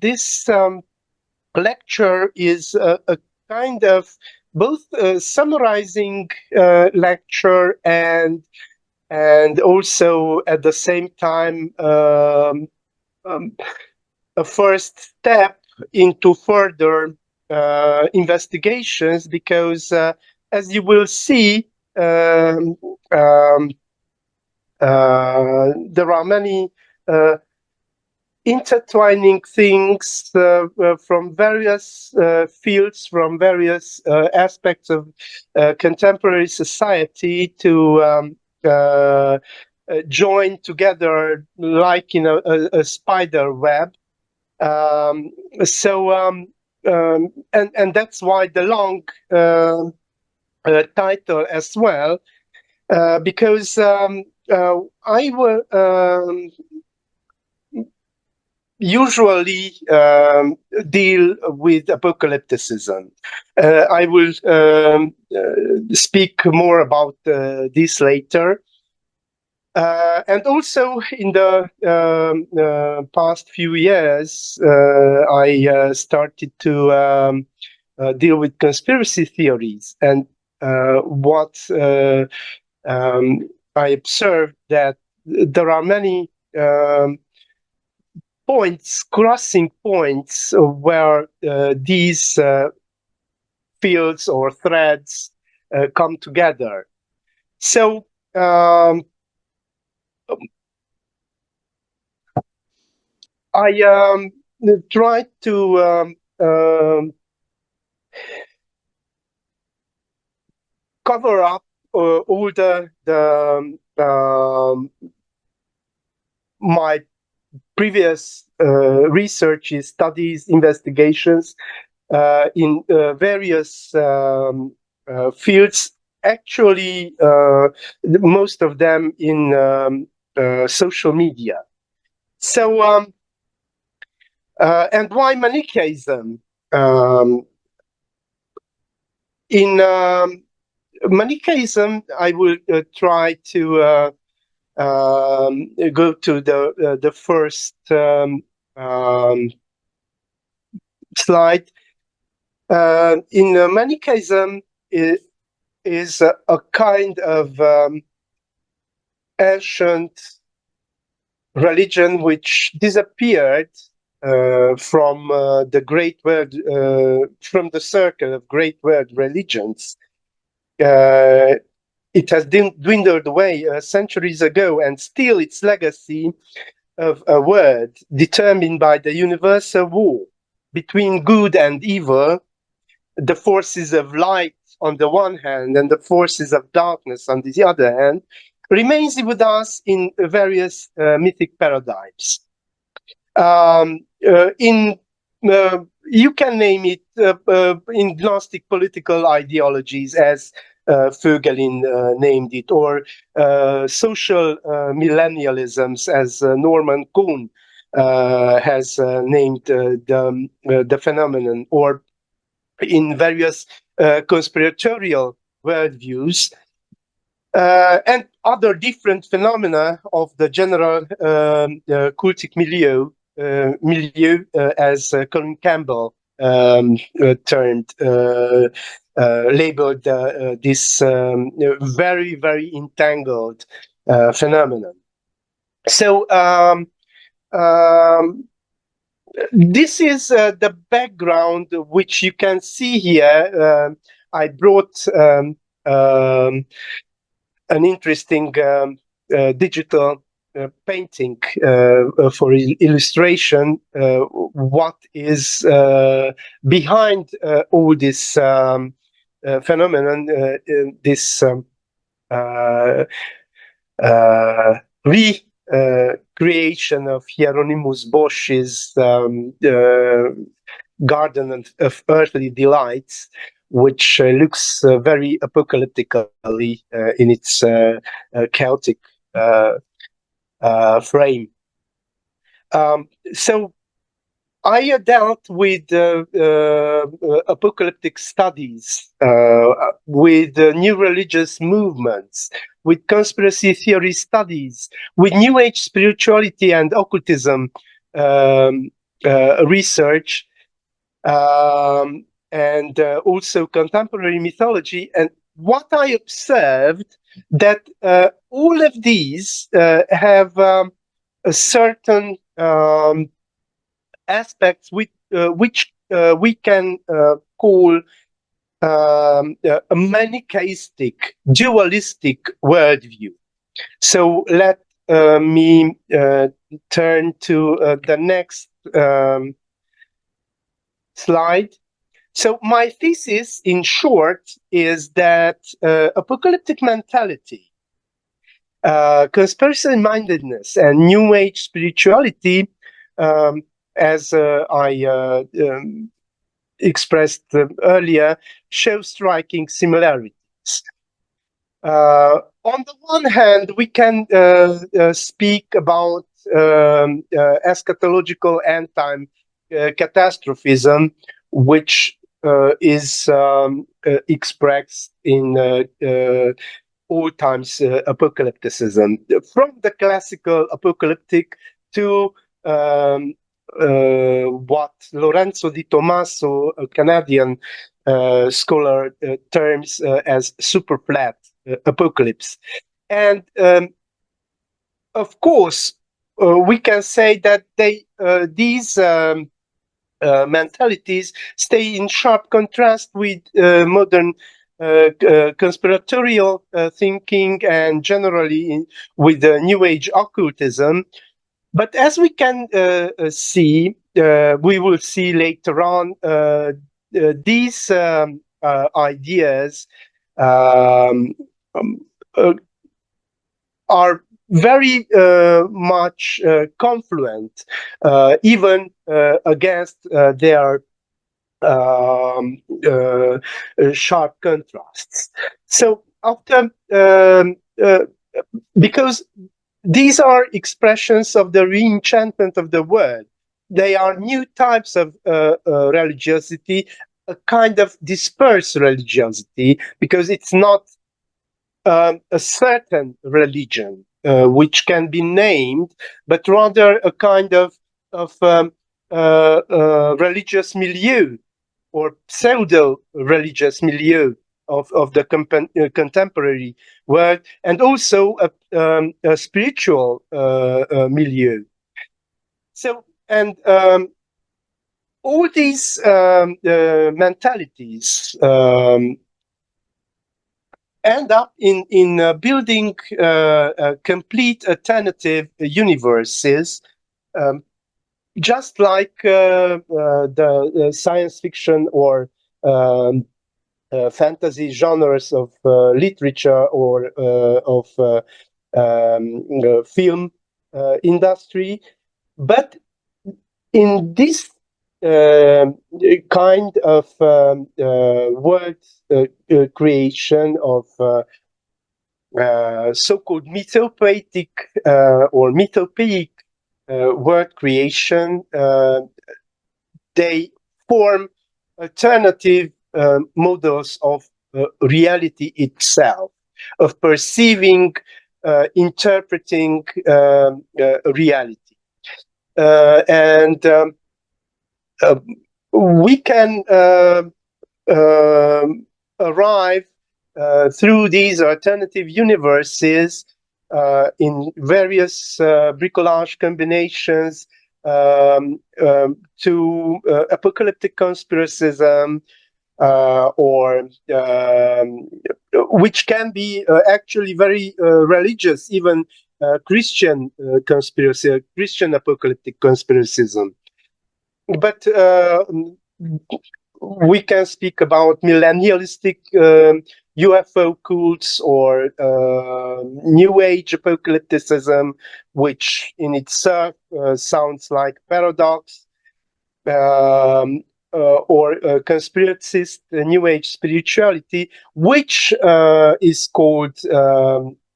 this lecture is a kind of both summarizing lecture and also at the same time a first step into further investigations, because as you will see, there are many intertwining things from various fields, from various aspects of contemporary society to join together like in a spider web. And that's why the long title as well, because I will usually deal with apocalypticism. I will speak more about this later. And also in the past few years, I started to deal with conspiracy theories. And what I observed that there are many crossing points where these fields or threads come together. So I tried to cover up all my previous researches, studies, investigations in various fields, actually most of them in social media. So, and why Manichaeism? In Manichaeism, I will try to go to the first slide. In Manichaeism is a kind of ancient religion which disappeared from the great world, from the circle of great world religions. It has dwindled away centuries ago, and still its legacy of a word determined by the universal war between good and evil, the forces of light on the one hand and the forces of darkness on the other hand, remains with us in various mythic paradigms. You can name it in Gnostic political ideologies, as Voegelin named it, or social millennialisms, as Norman Cohn has named the phenomenon, or in various conspiratorial worldviews, and other different phenomena of the general cultic milieu, as Colin Campbell termed, labeled this very, very entangled phenomenon. So this is the background which you can see here. I brought an interesting digital painting for illustration. What is behind all this phenomenon, this recreation of Hieronymus Bosch's Garden of Earthly Delights, which looks very apocalyptically in its chaotic frame. So I dealt with apocalyptic studies, with new religious movements, with conspiracy theory studies, with New Age spirituality and occultism research, and also contemporary mythology. And what I observed that all of these have a certain aspects which we can call a Manichaeistic, dualistic worldview. So let me turn to the next slide. So my thesis, in short, is that apocalyptic mentality, conspiracy mindedness, and New Age spirituality, as I expressed earlier, show striking similarities. On the one hand, we can speak about eschatological end-time catastrophism, which is expressed in all times apocalypticism, from the classical apocalyptic to what Lorenzo Di Tommaso, a Canadian scholar, terms as super flat apocalypse. And of course, we can say that these mentalities stay in sharp contrast with modern conspiratorial thinking, and generally with New Age occultism. But as we can see, we will see later on, these ideas are very much confluent, even against their sharp contrasts. So after, because these are expressions of the re-enchantment of the world, they are new types of religiosity, a kind of dispersed religiosity, because it's not a certain religion which can be named, but rather a kind of religious milieu or pseudo-religious milieu of the contemporary world, and also a spiritual milieu. So, and all these mentalities end up in building complete alternative universes, just like the science fiction or fantasy genres of literature or of film industry. But in this kind of world creation of so-called mythopoetic or mythopoeic word creation, they form alternative models of reality itself, of perceiving, interpreting reality. And we can arrive through these alternative universes in various bricolage combinations to apocalyptic conspiracism, or which can be actually very religious, even Christian conspiracy, Christian apocalyptic conspiracism. But we can speak about millennialistic UFO cults, or New Age apocalypticism, which in itself sounds like paradox, or conspiracist New Age spirituality, which is called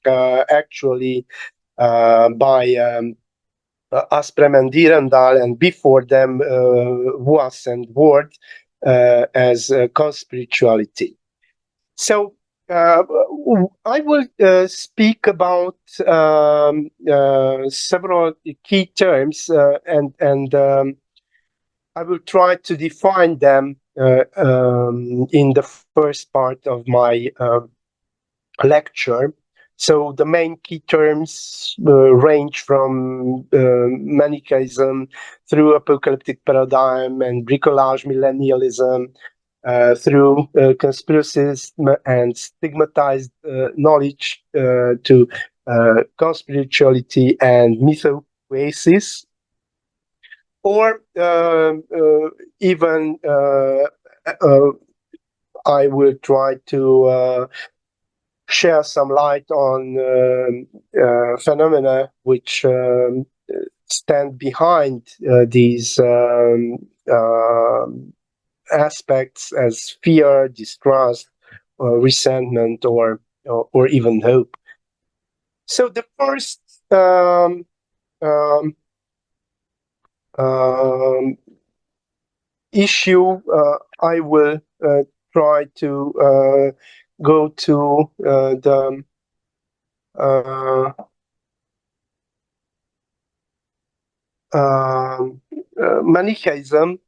actually by Asprem and Dirandal, and before them Was and Ward, as conspirituality. So I will speak about several key terms, and I will try to define them in the first part of my lecture. So the main key terms range from Manichaeism through apocalyptic paradigm and bricolage millennialism, through conspiracism and stigmatized knowledge to conspirituality and mythopoesis, or even I will try to share some light on phenomena which stand behind these aspects as fear, distrust, resentment, or even hope. So the first issue I will try to go to the Manichaeism,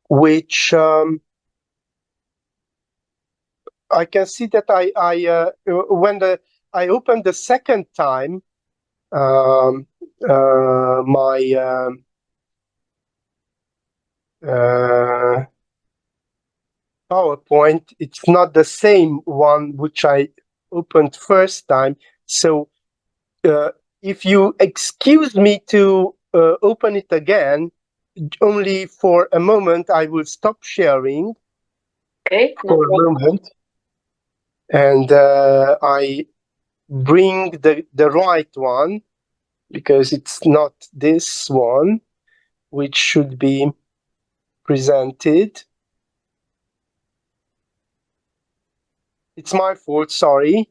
which I can see that I when I opened the second time my PowerPoint, it's not the same one which I opened first time. So if you excuse me to open it again, only for a moment, I will stop sharing. Okay, for a moment. And I bring the right one, because it's not this one, which should be presented. It's my fault, sorry.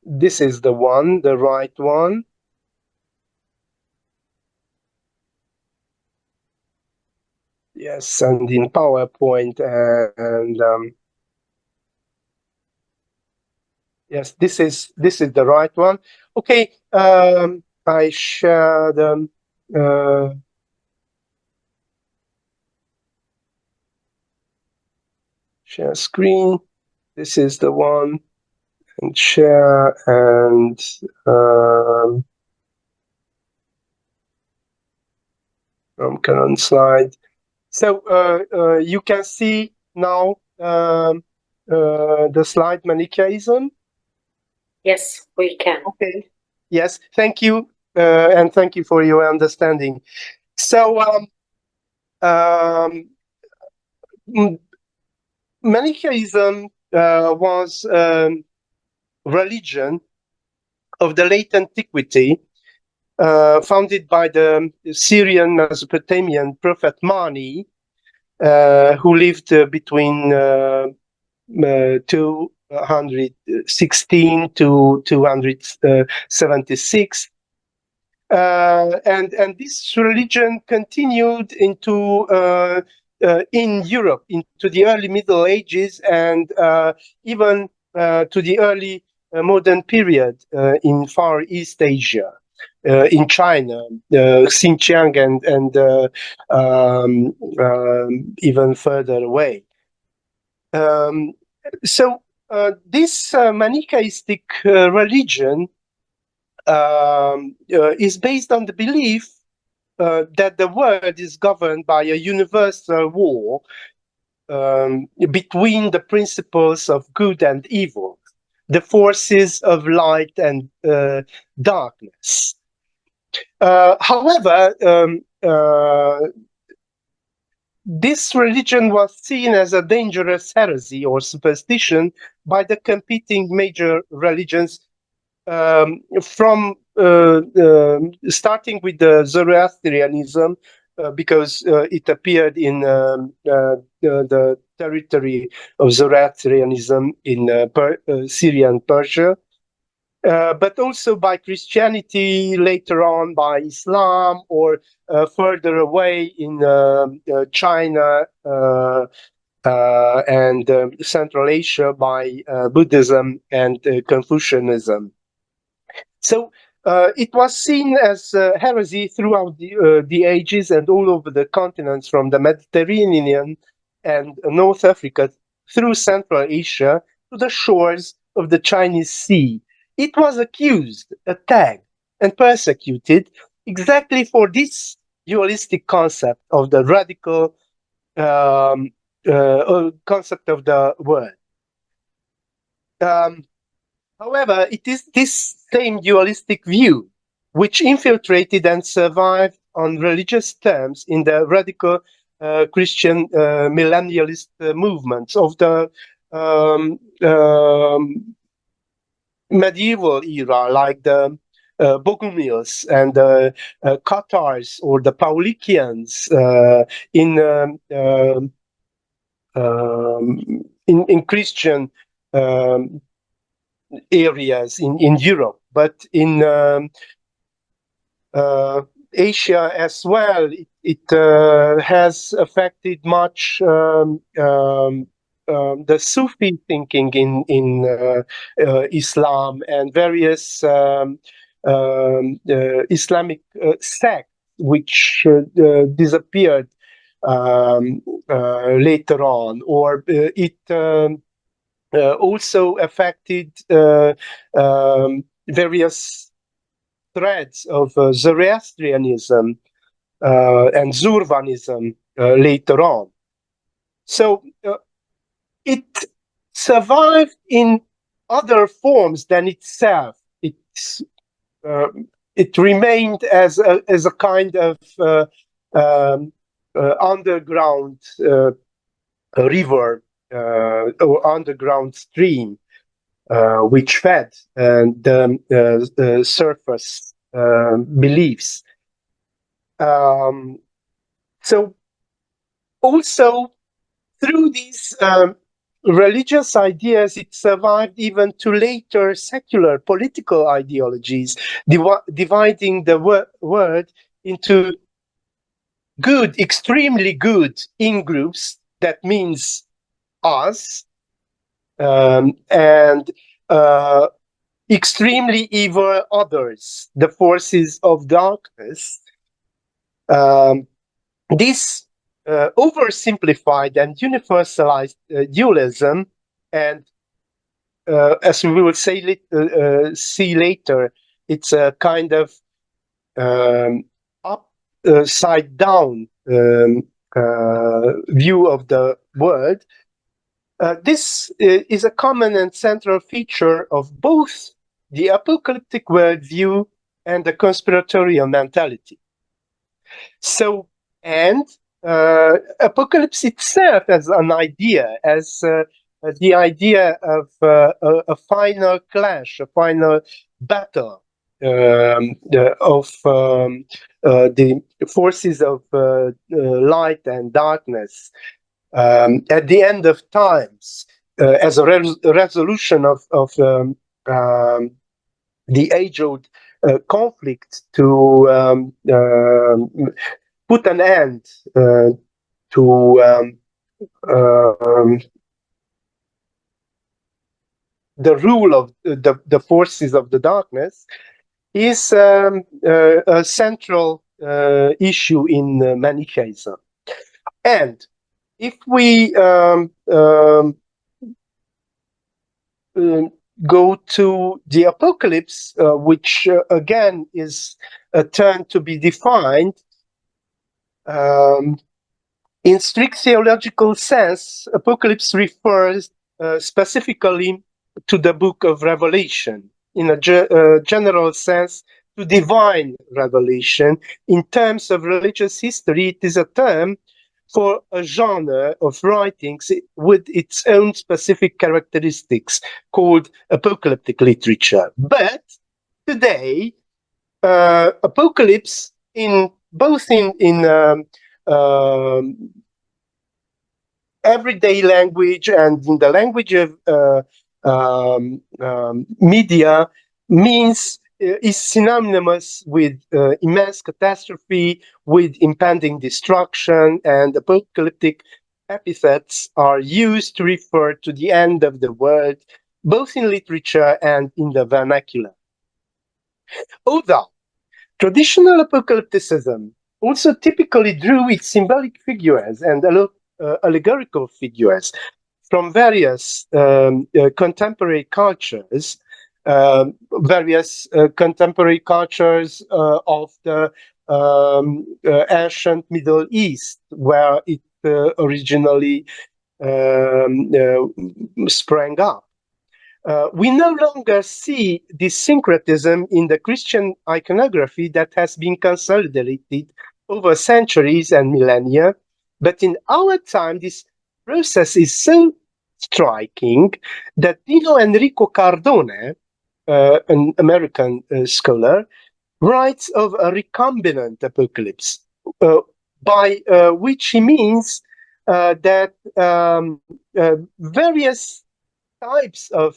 This is the one, the right one. Yes, and in PowerPoint, and yes, this is the right one. Okay, I share the share screen. This is the one, and share, and from current slide. So you can see now the slide Manichaeism. Yes, we can. Okay. Yes, thank you, and thank you for your understanding. So Manichaeism was religion of the late antiquity, founded by the Syrian Mesopotamian prophet Mani, who lived between 216 to 276. And this religion continued into in Europe into the early Middle Ages, and even to the early modern period in Far East Asia, in China, Xinjiang, and even further away. So this Manichaeistic religion is based on the belief that the world is governed by a universal war between the principles of good and evil, the forces of light and darkness. However, this religion was seen as a dangerous heresy or superstition by the competing major religions, from starting with the Zoroastrianism, because it appeared in the territory of Zoroastrianism in Syria and Persia, but also by Christianity, later on by Islam, or further away in China, and Central Asia by Buddhism and Confucianism. So it was seen as heresy throughout the ages and all over the continents, from the Mediterranean and North Africa through Central Asia to the shores of the Chinese Sea. It was accused, attacked, and persecuted exactly for this dualistic concept of the radical concept of the word. However, it is this same dualistic view which infiltrated and survived on religious terms in the radical Christian millennialist movements of the medieval era, like the Bogumils and the Cathars or the Paulicians in Christian areas in Europe, but in Asia as well, it has affected much the Sufi thinking in Islam and various Islamic sects which disappeared later on, or it also affected various threads of Zoroastrianism and Zurvanism later on. So it survived in other forms than itself. It remained as a kind of underground river or underground stream, which fed the surface beliefs. So also through these religious ideas, it survived even to later secular political ideologies, dividing the word into good, extremely good in-groups, that means us, and extremely evil others, the forces of darkness. This oversimplified and universalized dualism, and as we will see later, it's a kind of upside down view of the world. This is a common and central feature of both the apocalyptic worldview and the conspiratorial mentality. So, and apocalypse itself as an idea, as the idea of a final clash, a final battle of the forces of light and darkness at the end of times, as a resolution of the age-old conflict, to put an end to the rule of the forces of the darkness, is a central issue in Manichaeism. And if we go to the apocalypse, which again is a term to be defined, in strict theological sense, apocalypse refers specifically to the book of Revelation. In a general sense, to divine revelation. In terms of religious history, it is a term for a genre of writings with its own specific characteristics called apocalyptic literature. But today, apocalypse, in everyday language and in the language of media, means is synonymous with immense catastrophe, with impending destruction and apocalyptic epithets are used to refer to the end of the world, both in literature and in the vernacular. Although traditional apocalypticism also typically drew its symbolic figures and allegorical figures from various contemporary cultures, of the ancient Middle East, where it originally sprang up. We no longer see this syncretism in the Christian iconography that has been consolidated over centuries and millennia, but in our time, this process is so striking that Dino Enrico Cardone, an American scholar, writes of a recombinant apocalypse, by which he means that various types of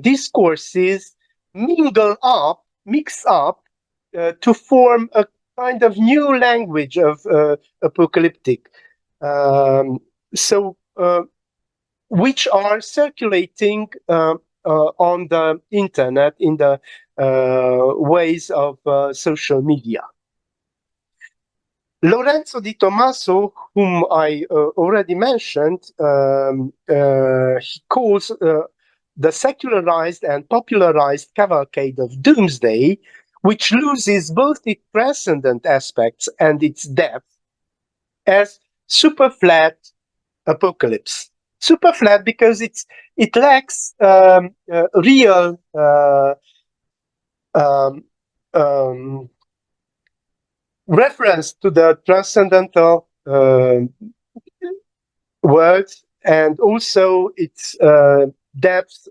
discourses mix up to form a kind of new language of apocalyptic, which are circulating on the internet in the ways of social media. Lorenzo Di Tommaso, whom I already mentioned, he calls the secularized and popularized cavalcade of doomsday, which loses both its transcendent aspects and its depth, as super flat apocalypse. Super flat because it lacks real reference to the transcendental world, and also its depth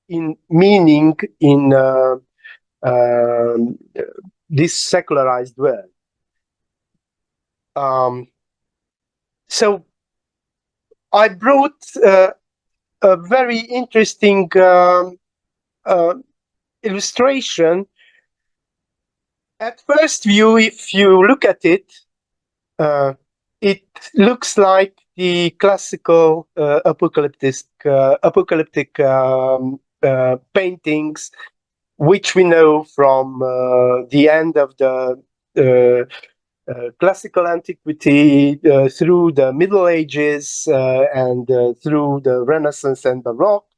in meaning in this secularized world. So I brought a very interesting illustration. At first view, if you look at it, it looks like the classical apocalyptic paintings, which we know from the end of the classical antiquity through the Middle Ages and through the Renaissance and Baroque.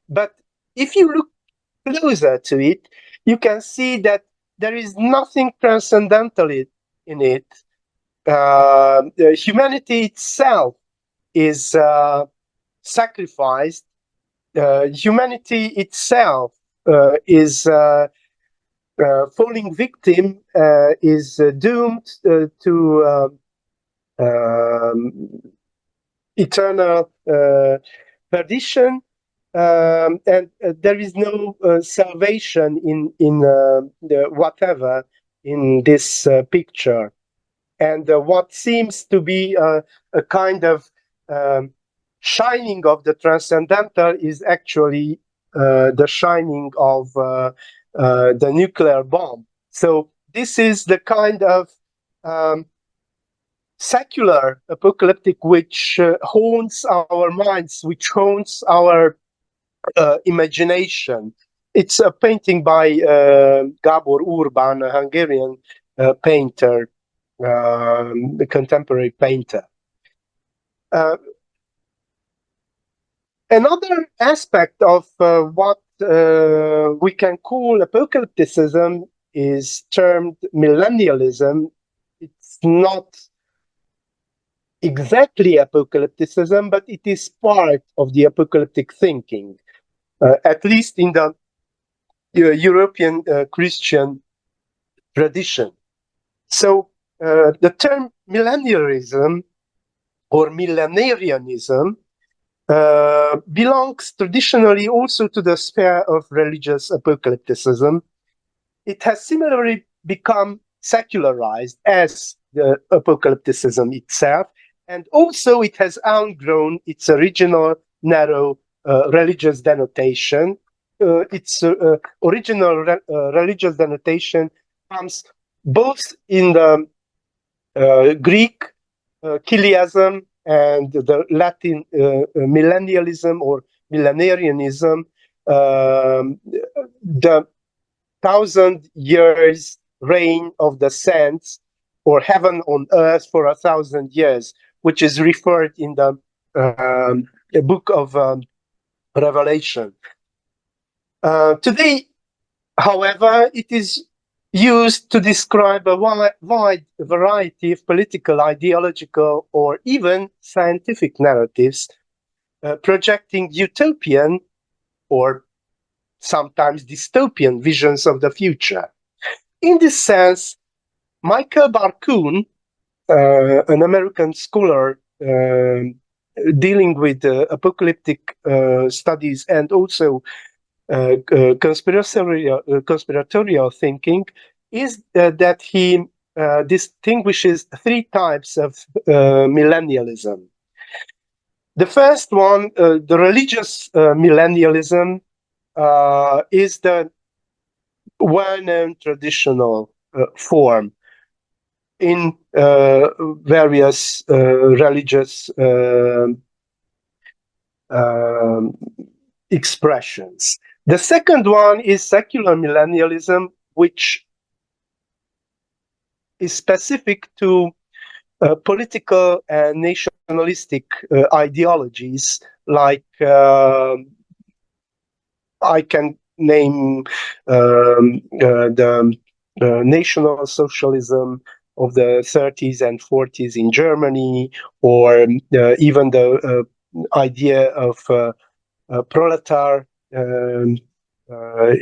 But if you look closer to it, you can see that there is nothing transcendental in it. Humanity itself is sacrificed. Humanity itself is falling victim, is doomed to eternal perdition. And there is no salvation in whatever in this picture. And what seems to be a kind of shining of the transcendental is actually the shining of the nuclear bomb. So this is the kind of secular apocalyptic which haunts our minds, which haunts our imagination. It's a painting by Gábor Urban, a Hungarian painter, a contemporary painter. Another aspect of what we can call apocalypticism is termed millennialism. It's not exactly apocalypticism, but it is part of the apocalyptic thinking, at least in the European Christian tradition. So the term millennialism or millenarianism belongs traditionally also to the sphere of religious apocalypticism. It has similarly become secularized as the apocalypticism itself, and also it has outgrown its original narrow religious denotation. Its original religious denotation comes both in the Greek chiasm and the Latin millennialism or millenarianism, the 1,000 years reign of the saints, or heaven on earth for 1,000 years, which is referred in the book of Revelation. Today, however, it is used to describe a wide variety of political, ideological, or even scientific narratives, projecting utopian or sometimes dystopian visions of the future. In this sense, Michael Barkun, an American scholar dealing with apocalyptic studies and also conspiratorial thinking, is that he distinguishes three types of millennialism. The first one, the religious millennialism, is the well-known traditional form in various religious expressions. The second one is secular millennialism, which is specific to political and nationalistic ideologies, like I can name the national socialism of the 30s and 40s in Germany, or even the idea of proletariat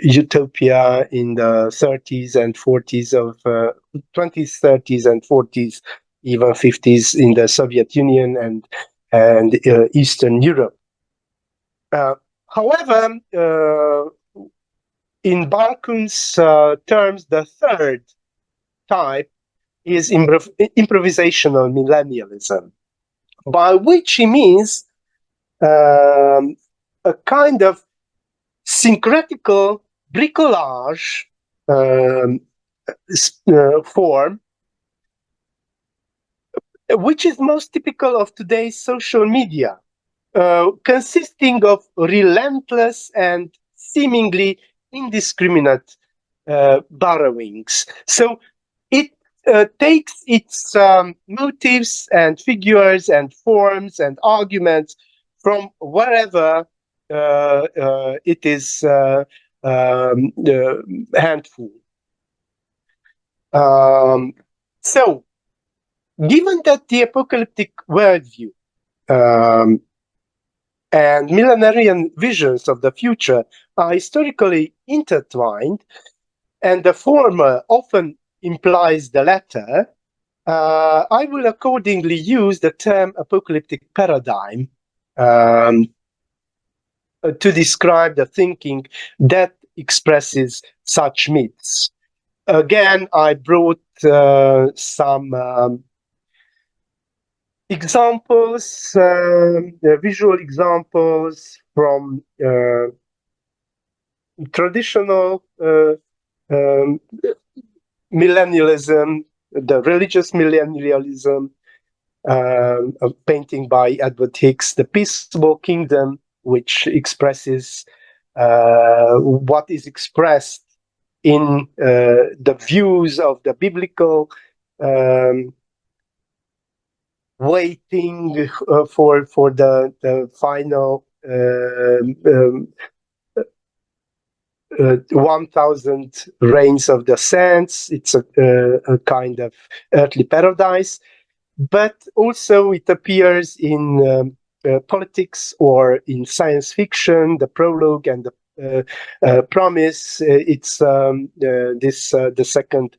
utopia in the 30s and 40s of 20s, 30s and 40s, even 50s in the Soviet Union and Eastern Europe. However, in Barkun's terms, the third type is improvisational millennialism, by which he means a kind of syncretical bricolage form, which is most typical of today's social media, consisting of relentless and seemingly indiscriminate borrowings. So it takes its motives and figures and forms and arguments from wherever it is handful. So, given that the apocalyptic worldview and millenarian visions of the future are historically intertwined, and the former often implies the latter, I will accordingly use the term apocalyptic paradigm to describe the thinking that expresses such myths. Again, I brought some examples, visual examples from traditional millennialism, the religious millennialism, a painting by Edward Hicks, The Peaceable Kingdom, which expresses what is expressed in the views of the biblical waiting for the final 1,000 reigns of the saints. It's a kind of earthly paradise, but also it appears in politics or in science fiction, the prologue and the promise. It's the second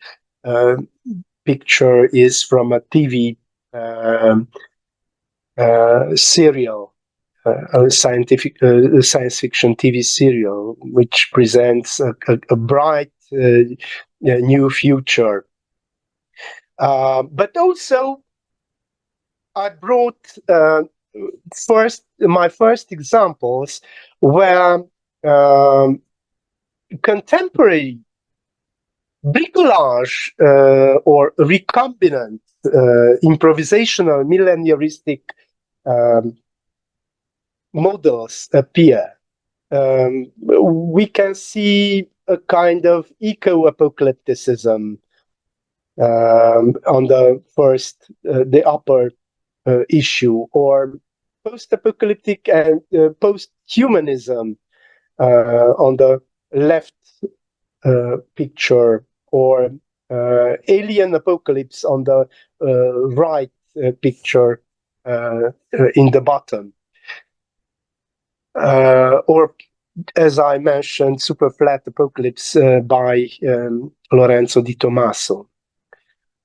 picture is from a TV serial, a science fiction TV serial, which presents a bright new future. But also, I brought my first examples were contemporary bricolage or recombinant improvisational millennialistic models appear. We can see a kind of eco-apocalypticism on the first, the upper issue, or post-apocalyptic and post-humanism on the left picture, or alien apocalypse on the right picture in the bottom. Or, as I mentioned, super flat apocalypse by Lorenzo Di Tommaso.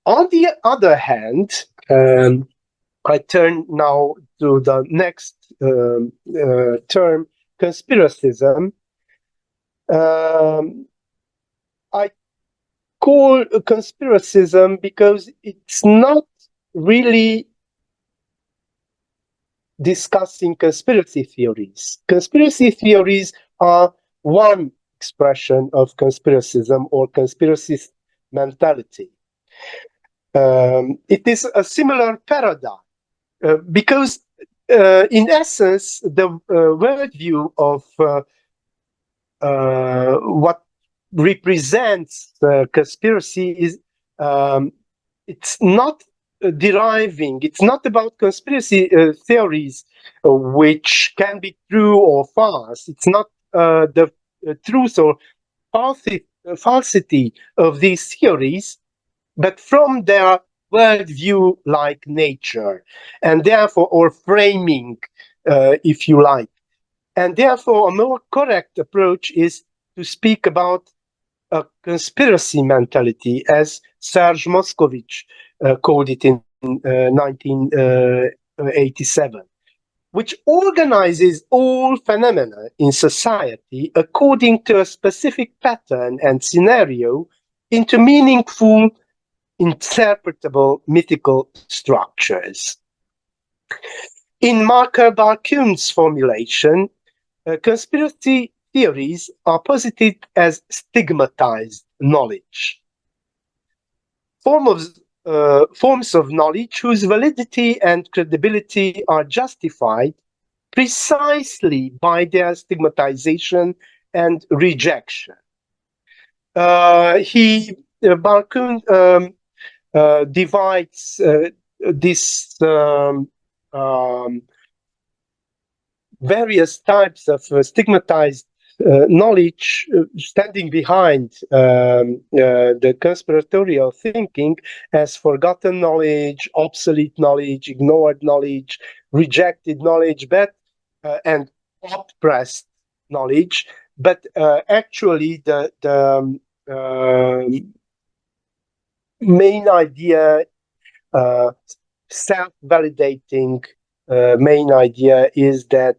On the other hand, I turn now to the next term, conspiracism. I call conspiracism because it's not really discussing conspiracy theories. Conspiracy theories are one expression of conspiracism or conspiracist mentality. It is a similar paradigm because, in essence, the worldview of what represents conspiracy is it's not deriving, it's not about conspiracy theories which can be true or false. It's not the truth or falsity of these theories, but from their worldview like nature, and therefore, or framing, if you like. And therefore, a more correct approach is to speak about a conspiracy mentality, as Serge Moscovich called it in 1987, which organizes all phenomena in society according to a specific pattern and scenario into meaningful, interpretable mythical structures. In Marker Barkun's formulation, conspiracy theories are posited as stigmatized knowledge, forms of knowledge whose validity and credibility are justified precisely by their stigmatization and rejection. Barkun divides this various types of stigmatized knowledge standing behind the conspiratorial thinking as forgotten knowledge, obsolete knowledge, ignored knowledge, rejected knowledge, and oppressed knowledge. But actually, the main idea, self-validating main idea, is that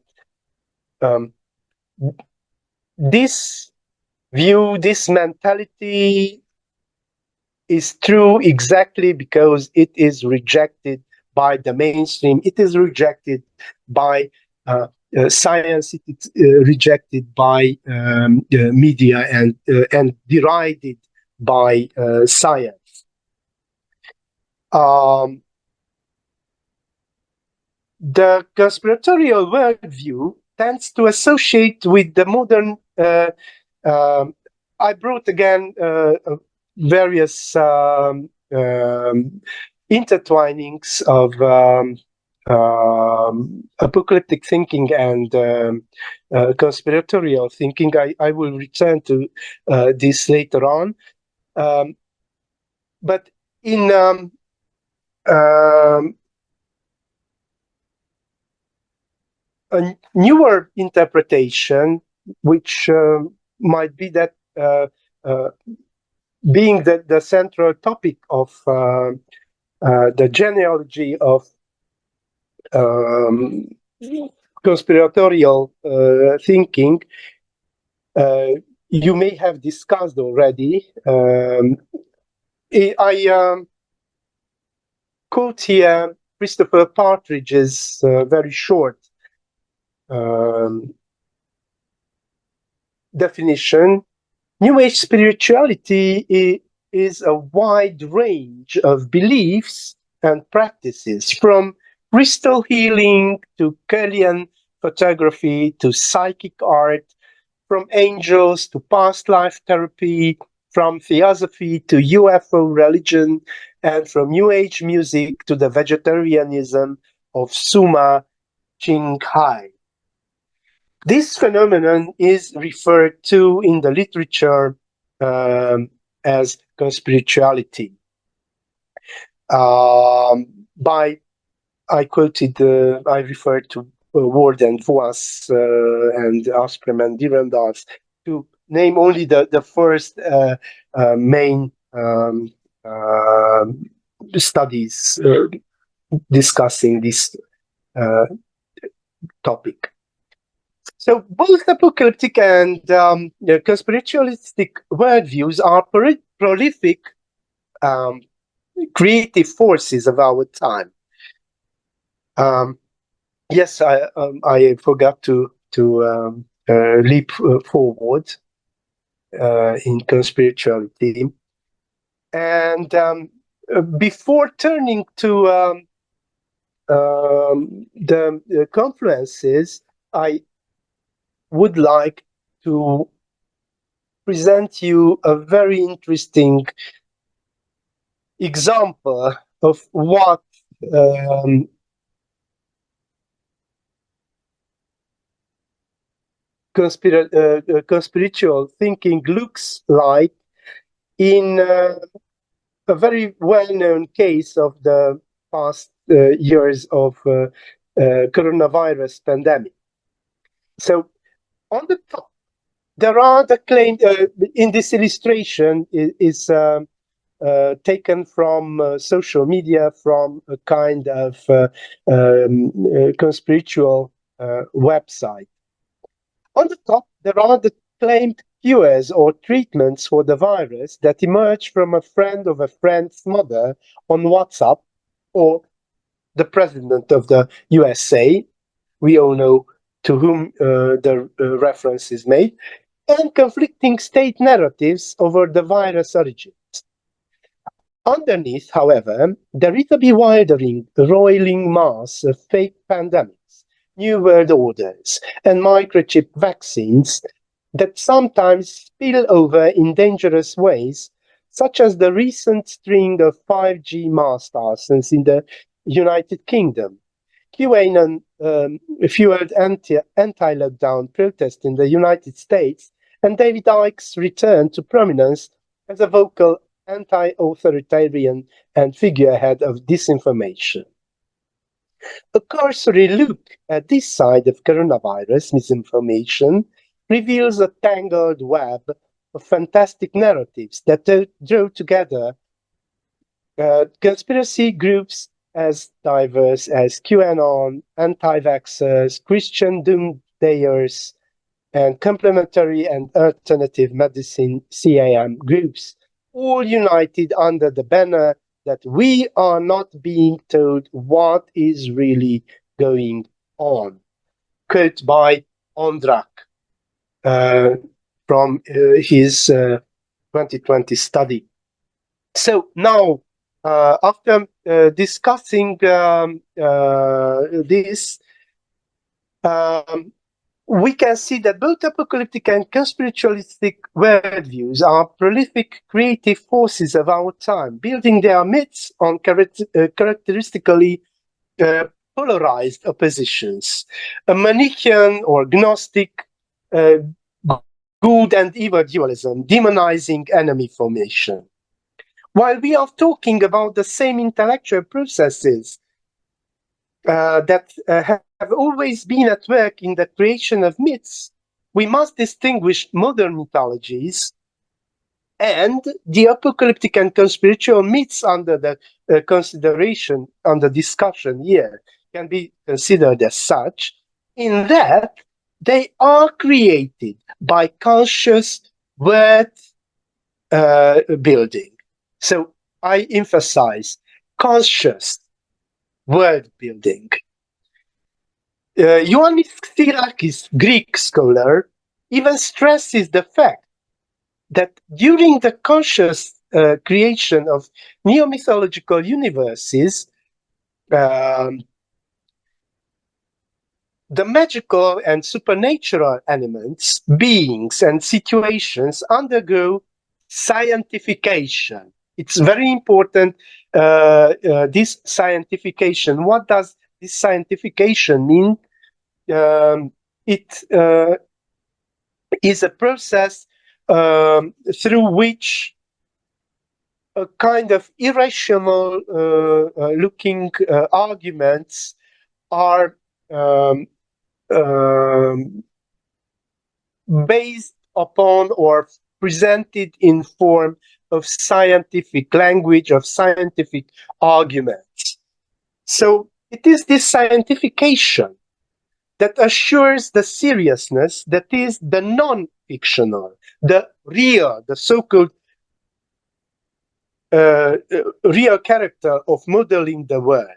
this view, this mentality is true exactly because it is rejected by the mainstream, it is rejected by science, it is rejected by media, and derided by science. The conspiratorial worldview tends to associate with the modern. I brought again various intertwinings of apocalyptic thinking and conspiratorial thinking. I will return to this later on. But in a newer interpretation, which might be that being the central topic of the genealogy of conspiratorial thinking, you may have discussed already. I quote here Christopher Partridge's very short definition. New Age spirituality is a wide range of beliefs and practices, from crystal healing to Kirlian photography to psychic art, from angels to past life therapy, from theosophy to UFO religion, and from New Age music to the vegetarianism of Suma Qinghai. This phenomenon is referred to in the literature as conspirituality. I referred to Ward and Voas and Asprem and Direndals to name only the first main studies discussing this topic. So both apocalyptic and conspiritualistic worldviews are prolific creative forces of our time. Yes, I forgot to leap forward in conspirituality, and before turning to the conferences, I would like to present you a very interesting example of what conspiritual thinking looks like in a very well-known case of the past years of coronavirus pandemic. So on the top, there are the claims in this illustration is taken from social media, from a kind of conspiritual website. On the top, there are the claimed cures or treatments for the virus that emerge from a friend of a friend's mother on WhatsApp, or the president of the USA. We all know to whom the reference is made, and conflicting state narratives over the virus origins. Underneath, however, there is a bewildering, roiling mass of fake pandemics, new world orders, and microchip vaccines that sometimes spill over in dangerous ways, such as the recent string of 5G mass arsones in the United Kingdom, QAnon-fueled anti-lockdown protests in the United States, and David Icke's return to prominence as a vocal anti-authoritarian and figurehead of disinformation. A cursory look at this side of coronavirus misinformation reveals a tangled web of fantastic narratives that draw together conspiracy groups as diverse as QAnon, anti-vaxxers, Christian doomsdayers, and complementary and alternative medicine CAM groups, all united under the banner that we are not being told what is really going on. Quote by Ondrak from his 2020 study. So now, after discussing this, we can see that both apocalyptic and conspiritualistic worldviews are prolific creative forces of our time, building their myths on characteristically polarized oppositions. A Manichaean or Gnostic good and evil dualism, demonizing enemy formation. While we are talking about the same intellectual processes that have always been at work in the creation of myths, we must distinguish modern mythologies and the apocalyptic and conspiritual myths under the consideration, under discussion here, can be considered as such, in that they are created by conscious word building. So I emphasize conscious word building. Ioannis Xirakis, Greek scholar, even stresses the fact that during the conscious creation of neo-mythological universes, the magical and supernatural elements, beings, and situations undergo scientification. It's very important, this scientification. What does this scientification mean? It is a process through which a kind of irrational looking arguments are based upon or presented in form of scientific language, of scientific arguments. So it is this scientification that assures the seriousness that is the non-fictional, the real, the so-called real character of modeling the world.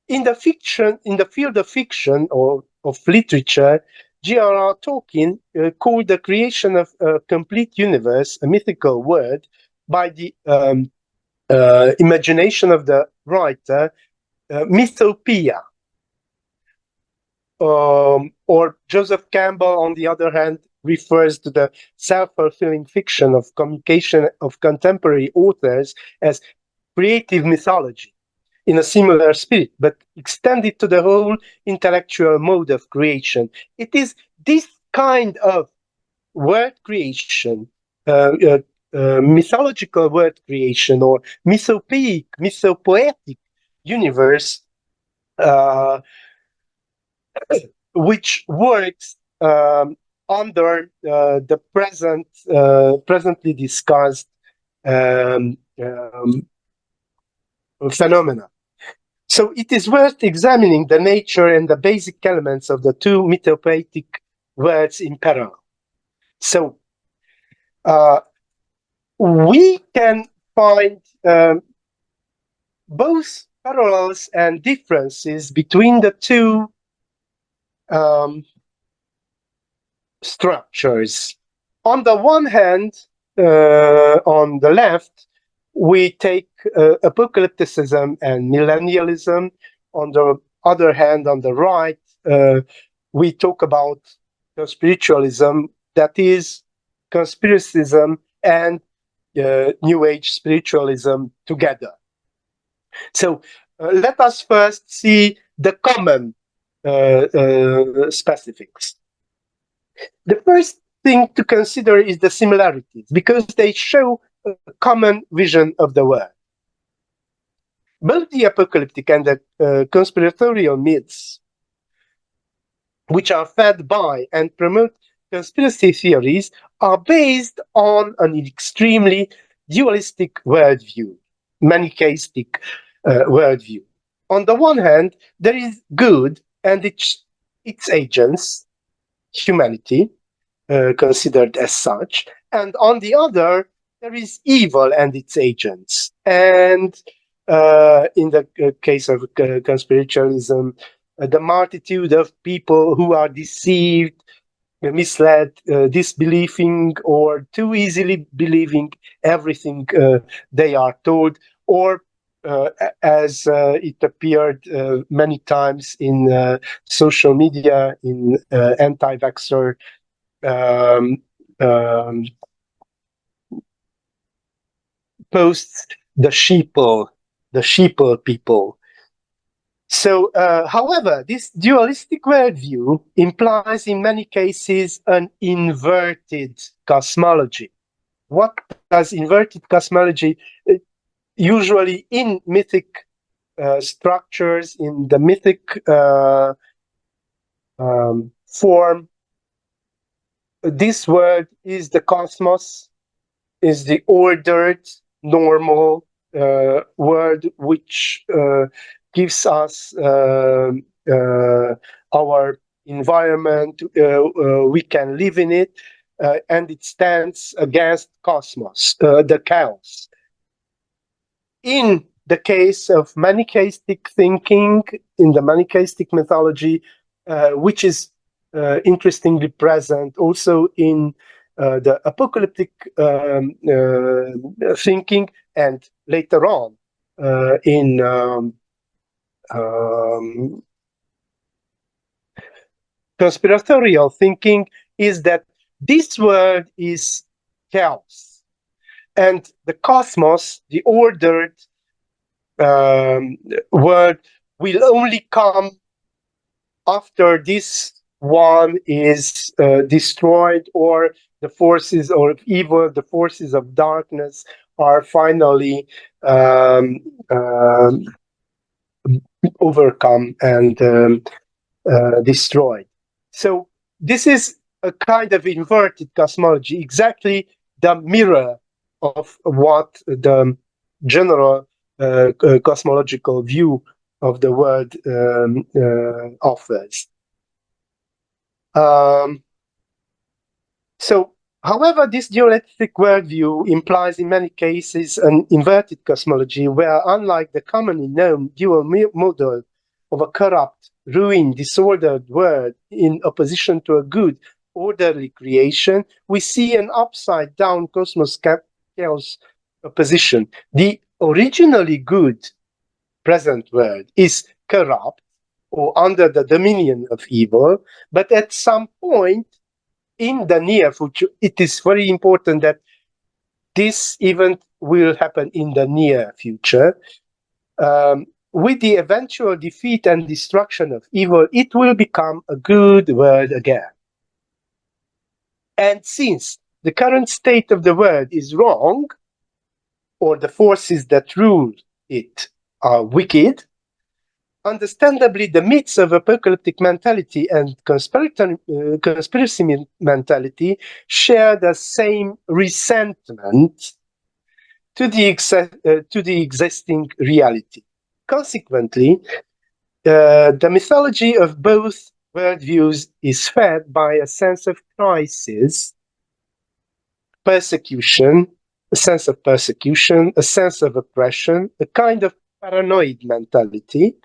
In the fiction, in the field of fiction or of literature, J.R.R. Tolkien called the creation of a complete universe a mythical world by the imagination of the writer, Mythopoeia. Or Joseph Campbell, on the other hand, refers to the self-fulfilling fiction of communication of contemporary authors as creative mythology in a similar spirit, but extended to the whole intellectual mode of creation. It is this kind of word creation, mythological word creation, or mythopoeic, mythopoetic universe, which works under the presently discussed phenomena. So it is worth examining the nature and the basic elements of the two mythopoetic words in parallel. So we can find both parallels and differences between the two structures. On the one hand, on the left, we take apocalypticism and millennialism. On the other hand, on the right, we talk about spiritualism, that is, conspiracism and New Age spiritualism together. So let us first see the common specifics. The first thing to consider is the similarities, because they show a common vision of the world. Both the apocalyptic and the conspiratorial myths, which are fed by and promote conspiracy theories, are based on an extremely dualistic worldview, Manichaeistic worldview. On the one hand, there is good and its agents, humanity, considered as such, and on the other, there is evil and its agents. And in the case of conspiritualism, the multitude of people who are deceived, misled, disbelieving, or too easily believing everything they are told, or as it appeared many times in social media, in anti-vaxxer posts, the sheeple people. So, however, this dualistic worldview implies in many cases an inverted cosmology. What does inverted cosmology usually in mythic structures, in the mythic form, this world is the cosmos, is the ordered, normal world which gives us our environment, we can live in it, and it stands against cosmos, the chaos. In the case of Manichaeistic thinking, in the Manichaeistic mythology, which is interestingly present also in the apocalyptic thinking, and later on in conspiratorial thinking is that this world is chaos, and the cosmos, the ordered world, will only come after this one is destroyed, or the forces of evil, the forces of darkness are finally overcome and destroyed. So this is a kind of inverted cosmology, exactly the mirror of what the general cosmological view of the world offers. So, however, this dualistic worldview implies in many cases an inverted cosmology where, unlike the commonly known dual model of a corrupt, ruined, disordered world in opposition to a good, orderly creation, we see an upside-down cosmos-chaos opposition. The originally good present world is corrupt or under the dominion of evil, but at some point in the near future, it is very important that this event will happen in the near future. With the eventual defeat and destruction of evil, it will become a good world again. And since the current state of the world is wrong, or the forces that rule it are wicked, understandably, the myths of apocalyptic mentality and conspiracy mentality share the same resentment to the existing reality. Consequently, the mythology of both worldviews is fed by a sense of crisis, persecution, a sense of persecution, a sense of oppression, a kind of paranoid mentality.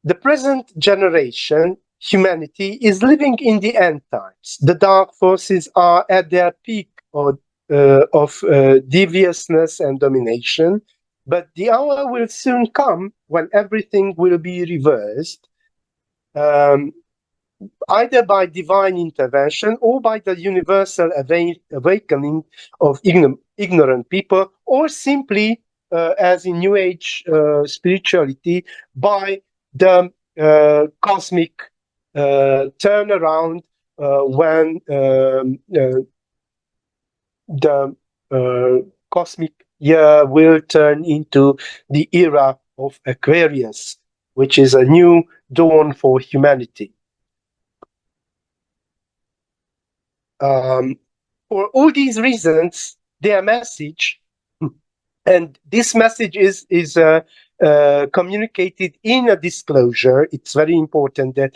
The present generation, humanity, is living in the end times. The dark forces are at their peak of deviousness and domination, but the hour will soon come when everything will be reversed, either by divine intervention or by the universal awakening of ignorant people, or simply, as in New Age spirituality, by the cosmic turnaround when the cosmic year will turn into the era of Aquarius, which is a new dawn for humanity. For all these reasons, their message, and this message is communicated in a disclosure. It's very important that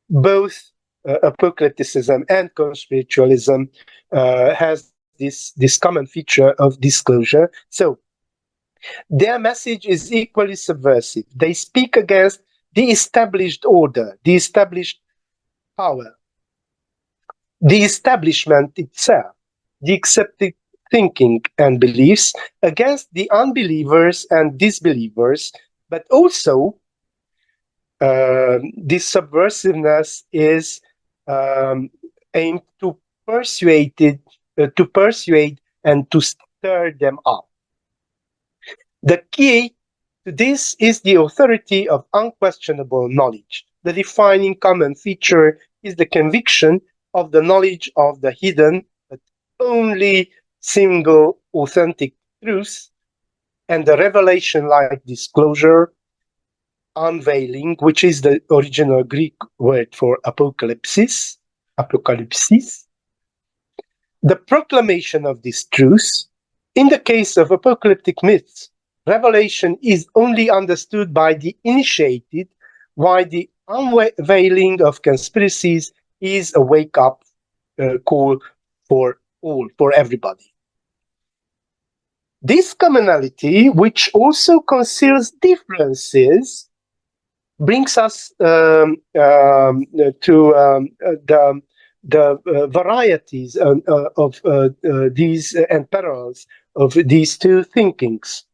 both apocalypticism and conspiritualism has this common feature of disclosure. So their message is equally subversive. They speak against the established order, the established power, the establishment itself, the accepted thinking and beliefs, against the unbelievers and disbelievers, but also this subversiveness is aimed to persuade and to stir them up. The key to this is the authority of unquestionable knowledge. The defining common feature is the conviction of the knowledge of the hidden, but only single authentic truth, and the revelation-like disclosure, unveiling, which is the original Greek word for apocalypsis, the proclamation of this truth. In the case of apocalyptic myths, revelation is only understood by the initiated, while the unveiling of conspiracies is a wake-up call for all, for everybody. This commonality, which also conceals differences, brings us to the varieties of these and parallels of these two thinkings.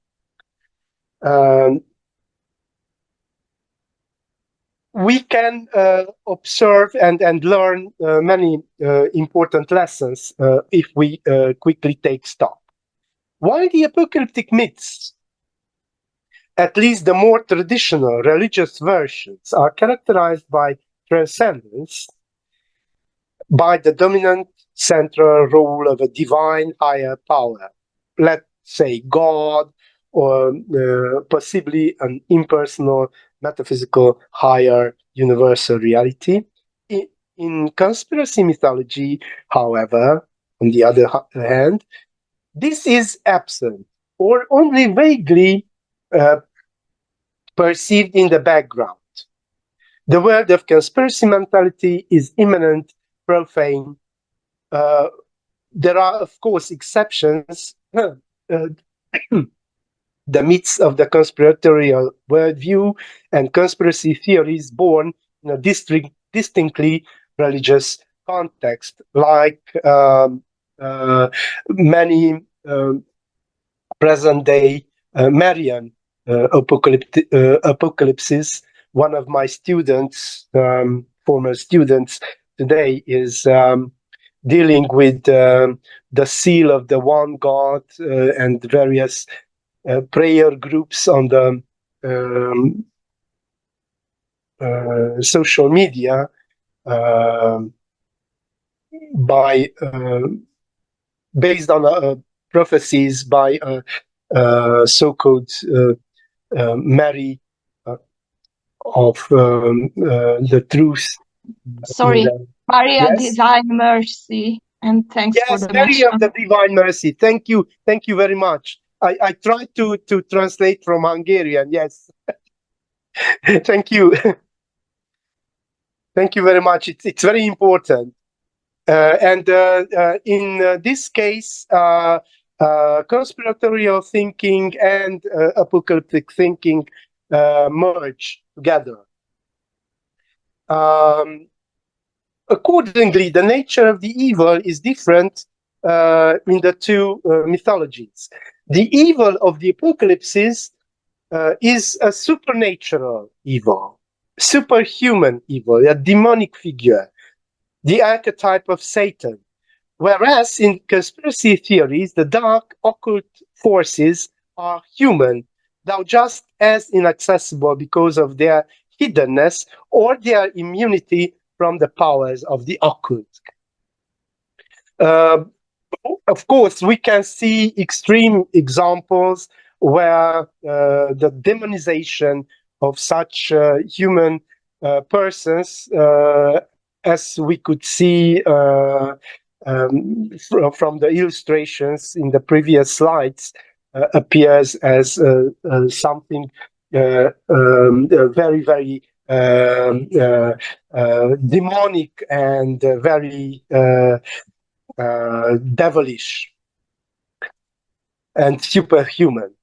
we can observe and learn many important lessons if we quickly take stock. While the apocalyptic myths, at least the more traditional religious versions, are characterized by transcendence, by the dominant central role of a divine higher power, let's say God, or possibly an impersonal, metaphysical, higher universal reality. In conspiracy mythology, however, on the other hand, this is absent or only vaguely perceived in the background. The world of conspiracy mentality is immanent, profane. There are, of course, exceptions. The myths of the conspiratorial worldview and conspiracy theories born in a distinctly religious context, like many present-day Marian apocalypses. One of my students, former students today, is dealing with the seal of the one God and various prayer groups on the social media by based on prophecies by so-called Mary of the truth. Sorry, Maria, Yes? Divine Mercy, and thanks for Yes, the Mary mention. of the Divine Mercy. Thank you very much. I tried to translate from Hungarian. Yes, thank you. Thank you very much. It's very important. And in this case, conspiratorial thinking and apocalyptic thinking merge together. Accordingly, the nature of the evil is different in the two mythologies. The evil of the apocalypses is a supernatural evil, superhuman evil, a demonic figure, the archetype of Satan. Whereas in conspiracy theories, the dark occult forces are human, though just as inaccessible because of their hiddenness or their immunity from the powers of the occult. Of course, we can see extreme examples where the demonization of such human persons, as we could see from the illustrations in the previous slides, appears as something very, very demonic and very devilish and superhuman.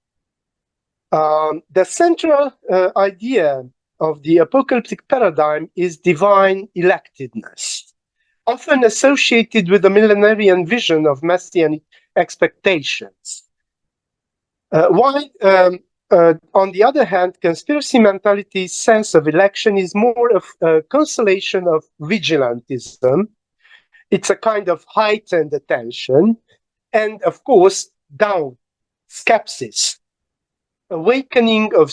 The central idea of the apocalyptic paradigm is divine electedness, often associated with the millenarian vision of messianic expectations. While, on the other hand, conspiracy mentality's sense of election is more of a consolation of vigilantism. It's a kind of heightened attention, and of course, down skepsis, awakening of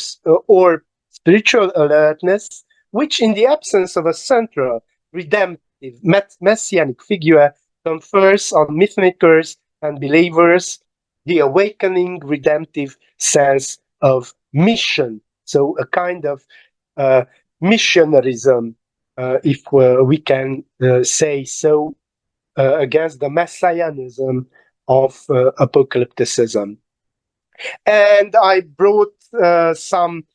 or spiritual alertness, which, in the absence of a central redemptive messianic figure, confers on mythmakers and believers the awakening redemptive sense of mission. So a kind of missionarism, if we can say so, against the messianism of apocalypticism. And I brought some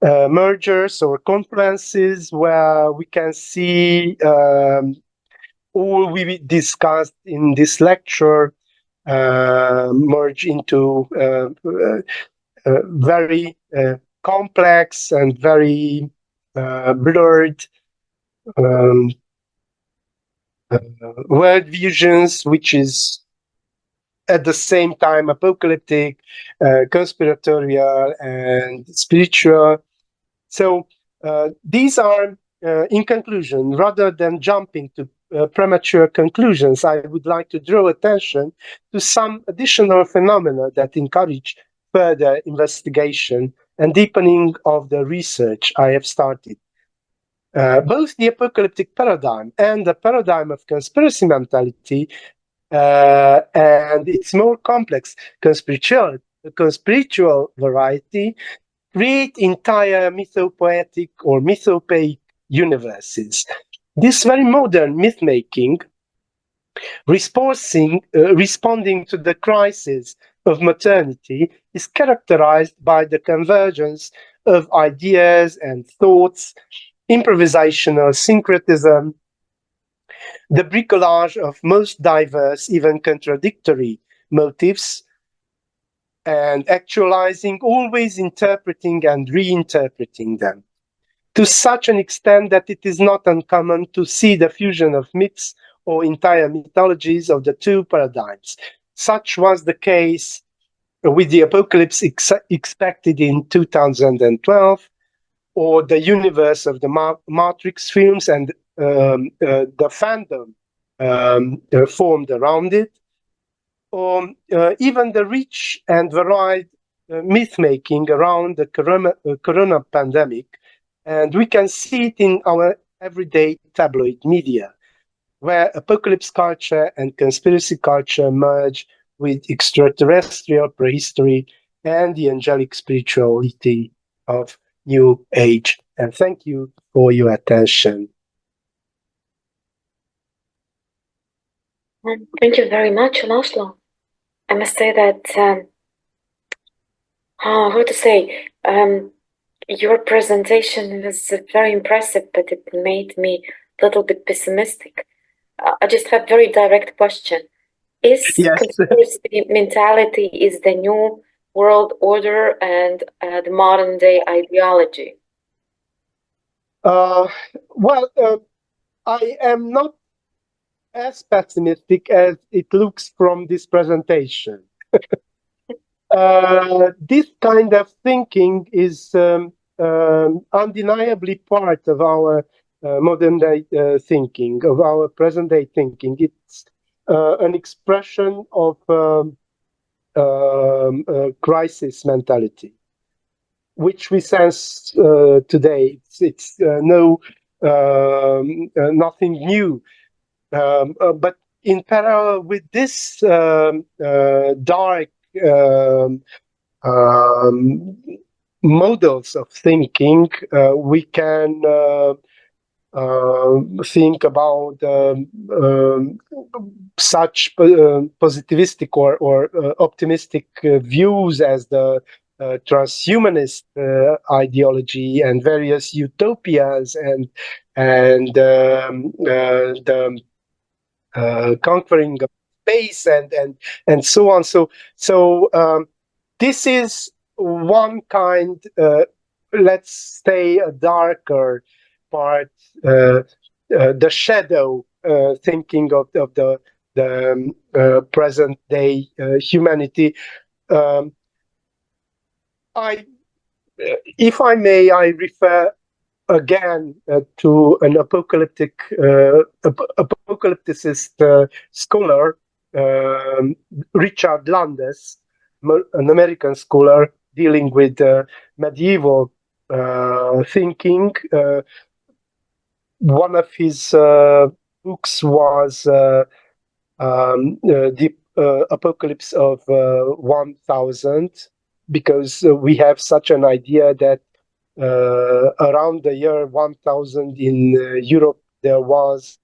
mergers or confluences where we can see all we discussed in this lecture merge into very complex and very blurred world visions, which is at the same time apocalyptic, conspiratorial, and spiritual. So these are in conclusion, rather than jumping to premature conclusions, I would like to draw attention to some additional phenomena that encourage further investigation and deepening of the research I have started. Both the apocalyptic paradigm and the paradigm of conspiracy mentality and its more complex conspiritual variety create entire mythopoetic or mythopoeic universes. This very modern myth-making, responding to the crisis of modernity, is characterized by the convergence of ideas and thoughts, improvisational syncretism, the bricolage of most diverse, even contradictory motives, and actualizing, always interpreting and reinterpreting them, to such an extent that it is not uncommon to see the fusion of myths or entire mythologies of the two paradigms. Such was the case with the apocalypse expected in 2012, or the universe of the Matrix films and the fandom formed around it, or even the rich and varied myth-making around the corona pandemic. And we can see it in our everyday tabloid media, where apocalypse culture and conspiracy culture merge with extraterrestrial prehistory and the angelic spirituality of New Age. And thank you for your attention. Thank you very much, László. I must say that, how to say, your presentation was very impressive, but it made me a little bit pessimistic. I just have a very direct question. Is conspiracy mentality is the new world order and the modern day ideology? I am not as pessimistic as it looks from this presentation. This kind of thinking is undeniably part of our modern day thinking, of our present day thinking. It's an expression of crisis mentality, which we sense today. It's nothing new. But in parallel with this dark models of thinking, we can think about such positivistic or optimistic views as the transhumanist ideology and various utopias and the conquering of space and so on. So this is one kind, let's say, a darker part, the shadow thinking of the present day humanity. If I may, I refer again to an apocalypticist scholar, Richard Landes, an American scholar dealing with medieval thinking. One of his books was the Apocalypse of 1000, because we have such an idea that around the year 1000 in Europe, there was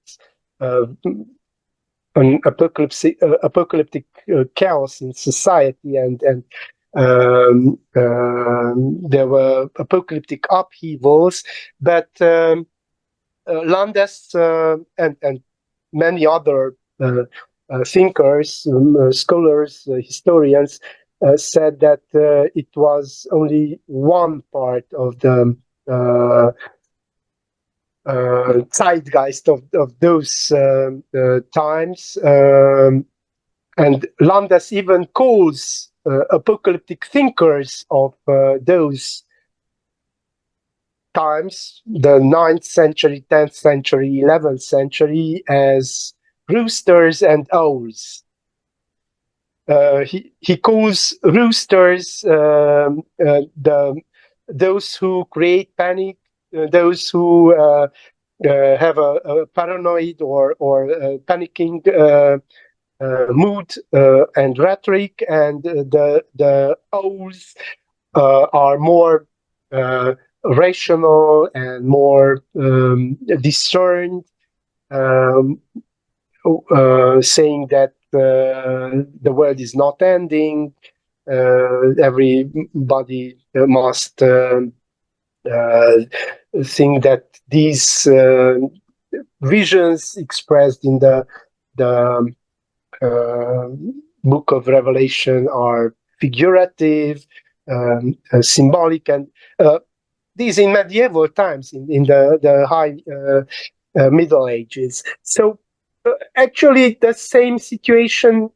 an apocalyptic chaos in society, and there were apocalyptic upheavals. But Landes and many other thinkers, scholars, historians said that it was only one part of the zeitgeist of those times. And Landes even calls apocalyptic thinkers of those times, the 9th century, 10th century, 11th century, as roosters and owls. He calls roosters those who create panic, those who have a paranoid or panicking mood and rhetoric, and the owls are more rational and more discerned, saying that the world is not ending. Everybody must think that these visions expressed in the book of Revelation are figurative, symbolic, and these in medieval times, in the high Middle Ages. So actually, the same situation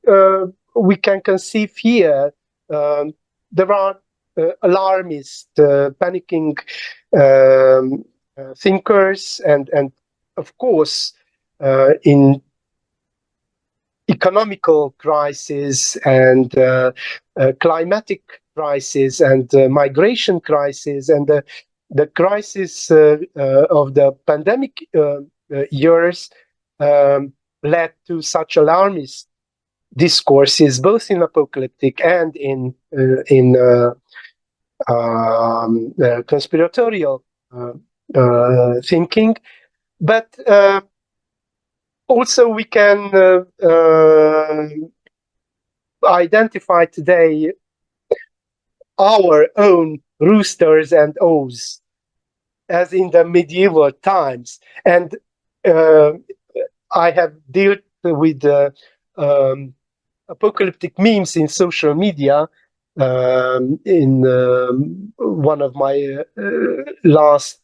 we can conceive here. There are alarmist, panicking thinkers, and of course, in economical crisis and climatic crisis and migration crisis and the crisis of the pandemic years led to such alarmist discourses, both in apocalyptic and in conspiratorial thinking. But also we can identify today our own roosters and owls, as in the medieval times. And I have dealt with apocalyptic memes in social media in one of my last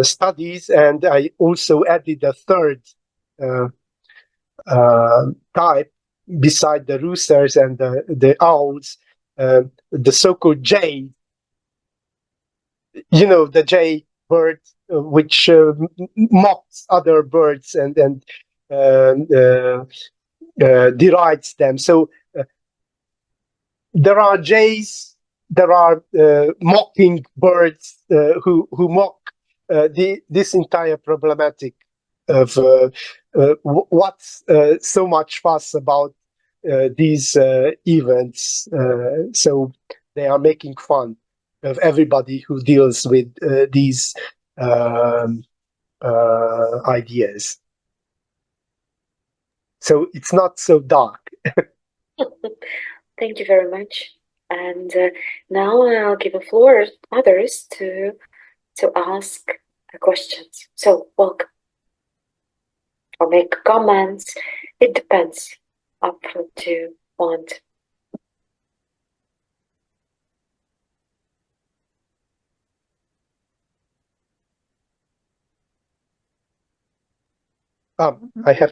studies, and I also added a third type beside the roosters and the owls, the so-called jay. You know, the jay bird, which mocks other birds and derides them. So there are jays, there are mocking birds who mock this entire problematic of what's so much fuss about these events. So they are making fun of everybody who deals with these ideas. So it's not so dark. Thank you very much. And now I'll give the floor to others to ask questions. So welcome. Or make comments. It depends up to want. I have